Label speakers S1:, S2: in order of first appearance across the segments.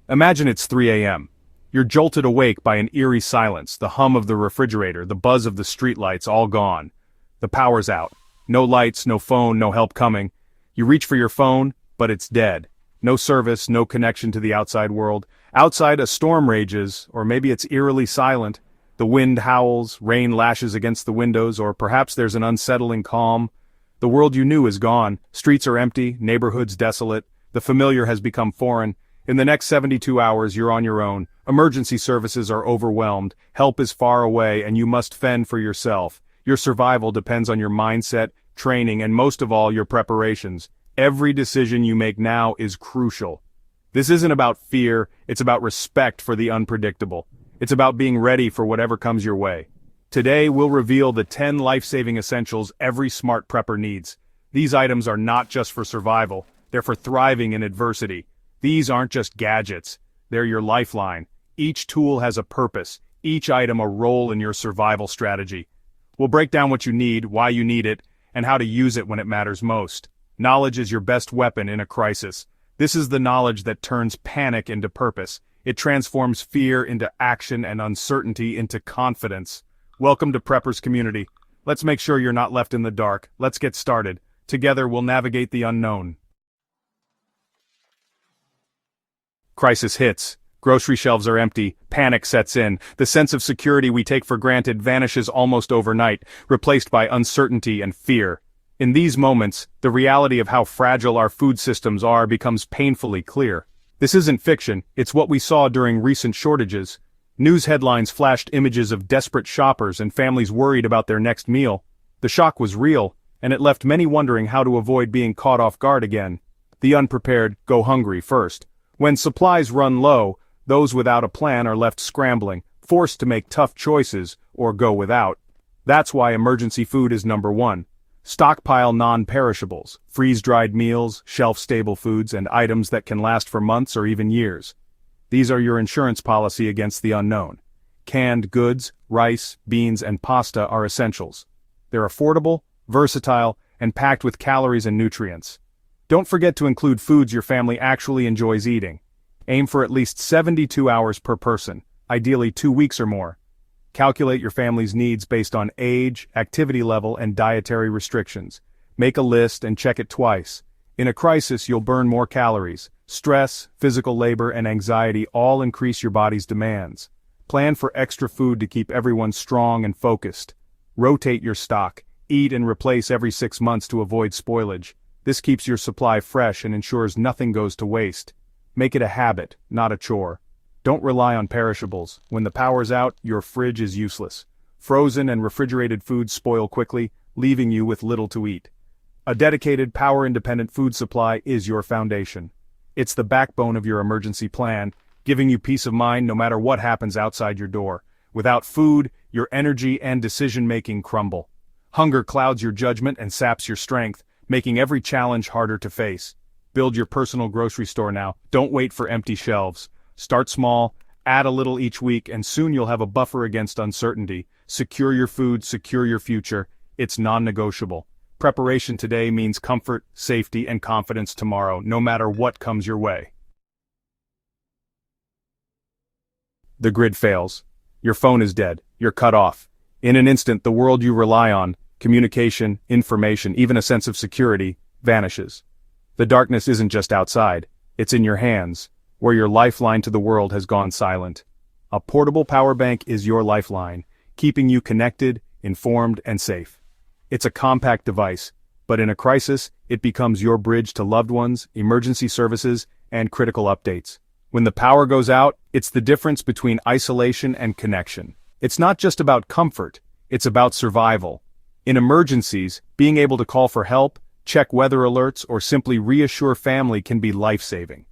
S1: Imagine it's 3 a.m. You're jolted awake by an eerie silence, the hum of the refrigerator, the buzz of the streetlights all gone. The power's out. No lights, no phone, no help coming. You reach for your phone, but it's dead. No service, no connection to the outside world. Outside a storm rages, or maybe it's eerily silent. The wind howls, rain lashes against the windows, or perhaps there's an unsettling calm. The world you knew is gone, streets are empty, neighborhoods desolate, the familiar has become foreign. In the next 72 hours you're on your own, emergency services are overwhelmed, help is far away and you must fend for yourself. Your survival depends on your mindset, training and most of all your preparations. Every decision you make now is crucial. This isn't about fear, it's about respect for the unpredictable. It's about being ready for whatever comes your way. Today we'll reveal the 10 life-saving essentials every smart prepper needs. These items are not just for survival, they're for thriving in adversity. These aren't just gadgets, they're your lifeline. Each tool has a purpose, each item a role in your survival strategy. We'll break down what you need, why you need it, and how to use it when it matters most. Knowledge is your best weapon in a crisis. This is the knowledge that turns panic into purpose. It transforms fear into action and uncertainty into confidence. Welcome to Prepper's Community. Let's make sure you're not left in the dark. Let's get started. Together we'll navigate the unknown. Crisis hits. Grocery shelves are empty. Panic sets in. The sense of security we take for granted vanishes almost overnight, replaced by uncertainty and fear. In these moments, the reality of how fragile our food systems are becomes painfully clear. This isn't fiction, it's what we saw during recent shortages. News headlines flashed images of desperate shoppers and families worried about their next meal. The shock was real, and it left many wondering how to avoid being caught off guard again. The unprepared go hungry first. When supplies run low, those without a plan are left scrambling, forced to make tough choices, or go without. That's why emergency food is number one. Stockpile non-perishables, freeze-dried meals, shelf-stable foods, and items that can last for months or even years. These are your insurance policy against the unknown. Canned goods, rice, beans, and pasta are essentials. They're affordable, versatile, and packed with calories and nutrients. Don't forget to include foods your family actually enjoys eating. Aim for at least 72 hours per person, ideally 2 weeks or more. Calculate your family's needs based on age, activity level, and dietary restrictions. Make a list and check it twice. In a crisis, you'll burn more calories. Stress, physical labor, and anxiety all increase your body's demands. Plan for extra food to keep everyone strong and focused. Rotate your stock. Eat and replace every 6 months to avoid spoilage. This keeps your supply fresh and ensures nothing goes to waste. Make it a habit, not a chore. Don't rely on perishables. When the power's out, your fridge is useless. Frozen and refrigerated foods spoil quickly, leaving you with little to eat. A dedicated, power-independent food supply is your foundation. It's the backbone of your emergency plan, giving you peace of mind no matter what happens outside your door. Without food, your energy and decision-making crumble. Hunger clouds your judgment and saps your strength, making every challenge harder to face. Build your personal grocery store now. Don't wait for empty shelves. Start small, add a little each week, and soon you'll have a buffer against uncertainty. Secure your food, secure your future. It's non-negotiable. Preparation today means comfort, safety, and confidence tomorrow, no matter what comes your way. The grid fails. Your phone is dead. You're cut off. In an instant, the world you rely on, communication, information, even a sense of security, vanishes. The darkness isn't just outside. It's in your hands, where your lifeline to the world has gone silent. A portable power bank is your lifeline, keeping you connected, informed, and safe. It's a compact device, but in a crisis, it becomes your bridge to loved ones, emergency services, and critical updates. When the power goes out, it's the difference between isolation and connection. It's not just about comfort, it's about survival. In emergencies, being able to call for help, check weather alerts, or simply reassure family can be life-saving.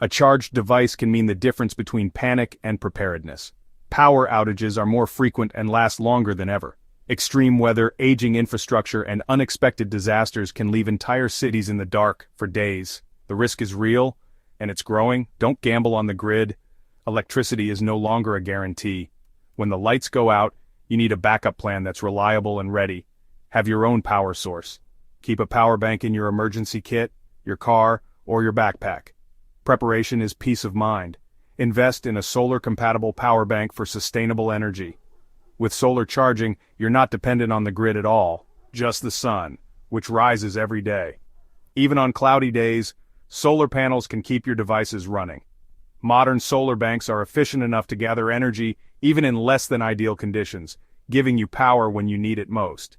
S1: A charged device can mean the difference between panic and preparedness. Power outages are more frequent and last longer than ever. Extreme weather, aging infrastructure, and unexpected disasters can leave entire cities in the dark for days. The risk is real, and it's growing. Don't gamble on the grid. Electricity is no longer a guarantee. When the lights go out, you need a backup plan that's reliable and ready. Have your own power source. Keep a power bank in your emergency kit, your car, or your backpack. Preparation is peace of mind. Invest in a solar-compatible power bank for sustainable energy. With solar charging, you're not dependent on the grid at all, just the sun, which rises every day. Even on cloudy days, solar panels can keep your devices running. Modern solar banks are efficient enough to gather energy even in less than ideal conditions, giving you power when you need it most.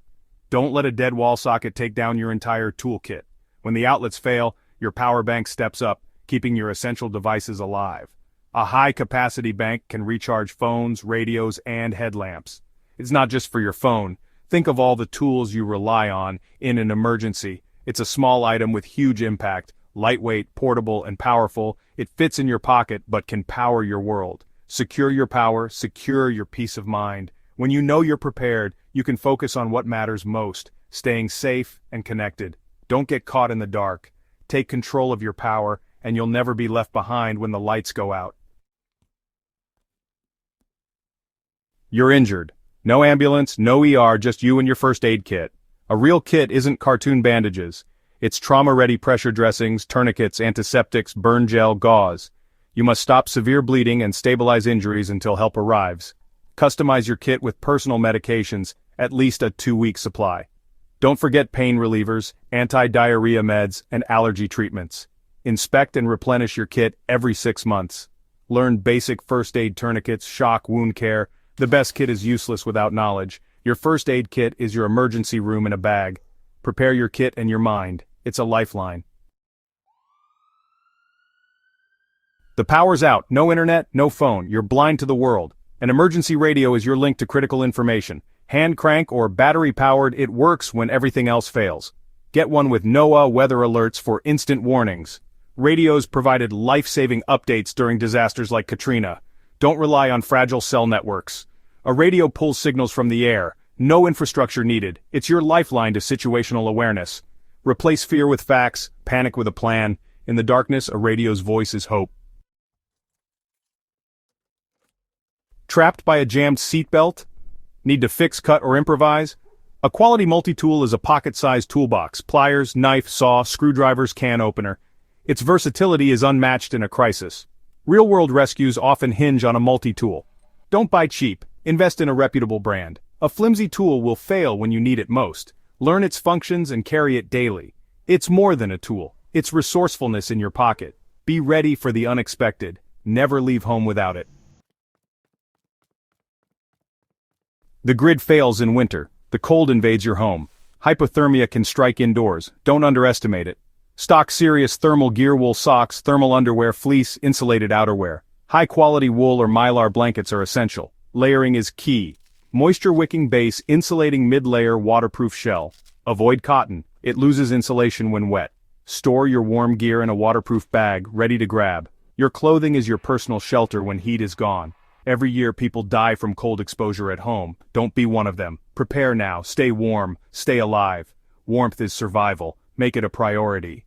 S1: Don't let a dead wall socket take down your entire toolkit. When the outlets fail, your power bank steps up, keeping your essential devices alive. A high-capacity bank can recharge phones, radios, and headlamps. It's not just for your phone. Think of all the tools you rely on in an emergency. It's a small item with huge impact, lightweight, portable, and powerful. It fits in your pocket but can power your world. Secure your power, secure your peace of mind. When you know you're prepared, you can focus on what matters most, staying safe and connected. Don't get caught in the dark. Take control of your power, and you'll never be left behind when the lights go out. You're injured. No ambulance, no ER, just you and your first aid kit. A real kit isn't cartoon bandages. It's trauma-ready pressure dressings, tourniquets, antiseptics, burn gel, gauze. You must stop severe bleeding and stabilize injuries until help arrives. Customize your kit with personal medications, at least a 2-week supply. Don't forget pain relievers, anti-diarrhea meds, and allergy treatments. Inspect and replenish your kit every 6 months. Learn basic first aid tourniquets, shock, wound care. The best kit is useless without knowledge. Your first aid kit is your emergency room in a bag. Prepare your kit and your mind. It's a lifeline. The power's out. No internet, no phone. You're blind to the world. An emergency radio is your link to critical information. Hand crank or battery powered, it works when everything else fails. Get one with NOAA weather alerts for instant warnings. Radios provided life-saving updates during disasters like Katrina. Don't rely on fragile cell networks. A radio pulls signals from the air. No infrastructure needed. It's your lifeline to situational awareness. Replace fear with facts, panic with a plan. In the darkness, a radio's voice is hope. Trapped by a jammed seatbelt? Need to fix, cut, or improvise? A quality multi-tool is a pocket-sized toolbox. Pliers, knife, saw, screwdrivers, can opener. Its versatility is unmatched in a crisis. Real-world rescues often hinge on a multi-tool. Don't buy cheap. Invest in a reputable brand. A flimsy tool will fail when you need it most. Learn its functions and carry it daily. It's more than a tool. It's resourcefulness in your pocket. Be ready for the unexpected. Never leave home without it. The grid fails in winter. The cold invades your home. Hypothermia can strike indoors. Don't underestimate it. Stock serious thermal gear, wool socks, thermal underwear, fleece, insulated outerwear. High-quality wool or mylar blankets are essential. Layering is key. Moisture-wicking base, insulating mid-layer, waterproof shell. Avoid cotton. It loses insulation when wet. Store your warm gear in a waterproof bag, ready to grab. Your clothing is your personal shelter when heat is gone. Every year people die from cold exposure at home. Don't be one of them. Prepare now. Stay warm. Stay alive. Warmth is survival. Make it a priority.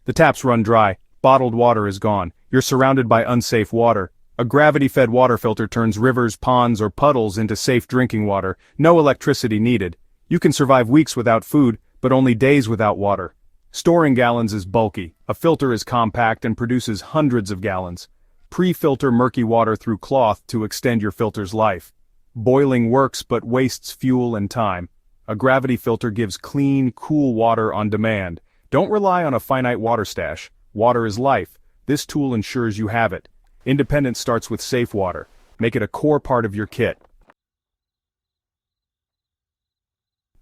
S1: The taps run dry. Bottled water is gone. You're surrounded by unsafe water. A gravity-fed water filter turns rivers, ponds, or puddles into safe drinking water. No electricity needed. You can survive weeks without food, but only days without water. Storing gallons is bulky. A filter is compact and produces hundreds of gallons. Pre-filter murky water through cloth to extend your filter's life. Boiling works but wastes fuel and time. A gravity filter gives clean, cool water on demand. Don't rely on a finite water stash. Water is life. This tool ensures you have it. Independence starts with safe water. Make it a core part of your kit.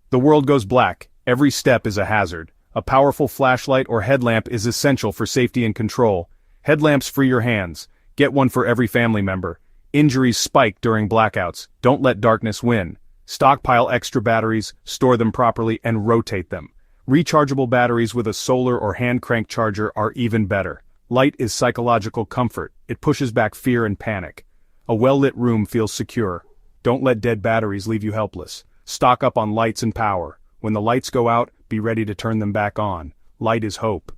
S1: The world goes black. Every step is a hazard. A powerful flashlight or headlamp is essential for safety and control. Headlamps free your hands. Get one for every family member. Injuries spike during blackouts. Don't let darkness win. Stockpile extra batteries, store them properly, and rotate them. Rechargeable batteries with a solar or hand crank charger are even better. Light is psychological comfort. It pushes back fear and panic. A well-lit room feels secure. Don't let dead batteries leave you helpless. Stock up on lights and power. When the lights go out, be ready to turn them back on. Light is hope.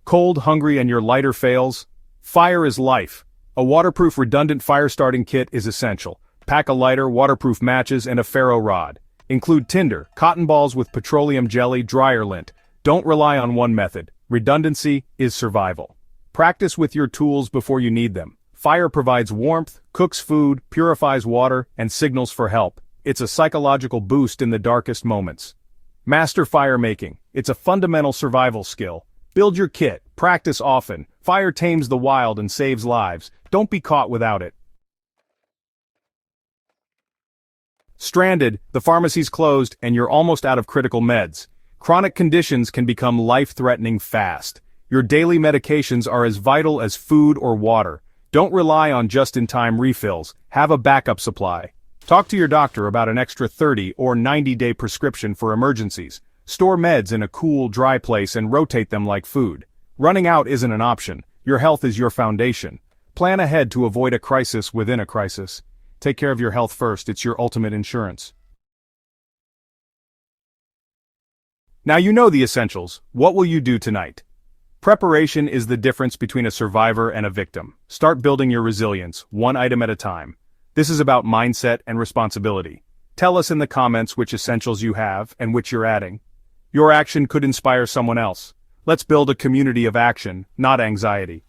S1: Cold, hungry, and your lighter fails? Fire is life. A waterproof redundant fire starting kit is essential. Pack a lighter, waterproof matches, and a ferro rod. Include tinder, cotton balls with petroleum jelly, dryer lint. Don't rely on one method. Redundancy is survival. Practice with your tools before you need them. Fire provides warmth, cooks food, purifies water, and signals for help. It's a psychological boost in the darkest moments. Master fire making. It's a fundamental survival skill. Build your kit, practice often. Fire tames the wild and saves lives. Don't be caught without it. Stranded, the pharmacy's closed, and you're almost out of critical meds. Chronic conditions can become life-threatening fast. Your daily medications are as vital as food or water. Don't rely on just-in-time refills. Have a backup supply. Talk to your doctor about an extra 30 or 90-day prescription for emergencies. Store meds in a cool, dry place and rotate them like food. Running out isn't an option. Your health is your foundation. Plan ahead to avoid a crisis within a crisis. Take care of your health first. It's your ultimate insurance. Now you know the essentials. What will you do tonight? Preparation is the difference between a survivor and a victim. Start building your resilience, one item at a time. This is about mindset and responsibility. Tell us in the comments which essentials you have and which you're adding. Your action could inspire someone else. Let's build a community of action, not anxiety.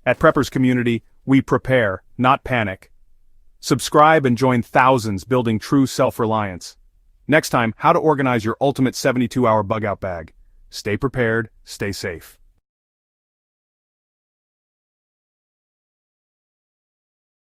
S1: At Preppers Community, we prepare, not panic. Subscribe and join thousands building true self-reliance. Next time, how to organize your ultimate 72-hour bug-out bag. Stay prepared, stay safe.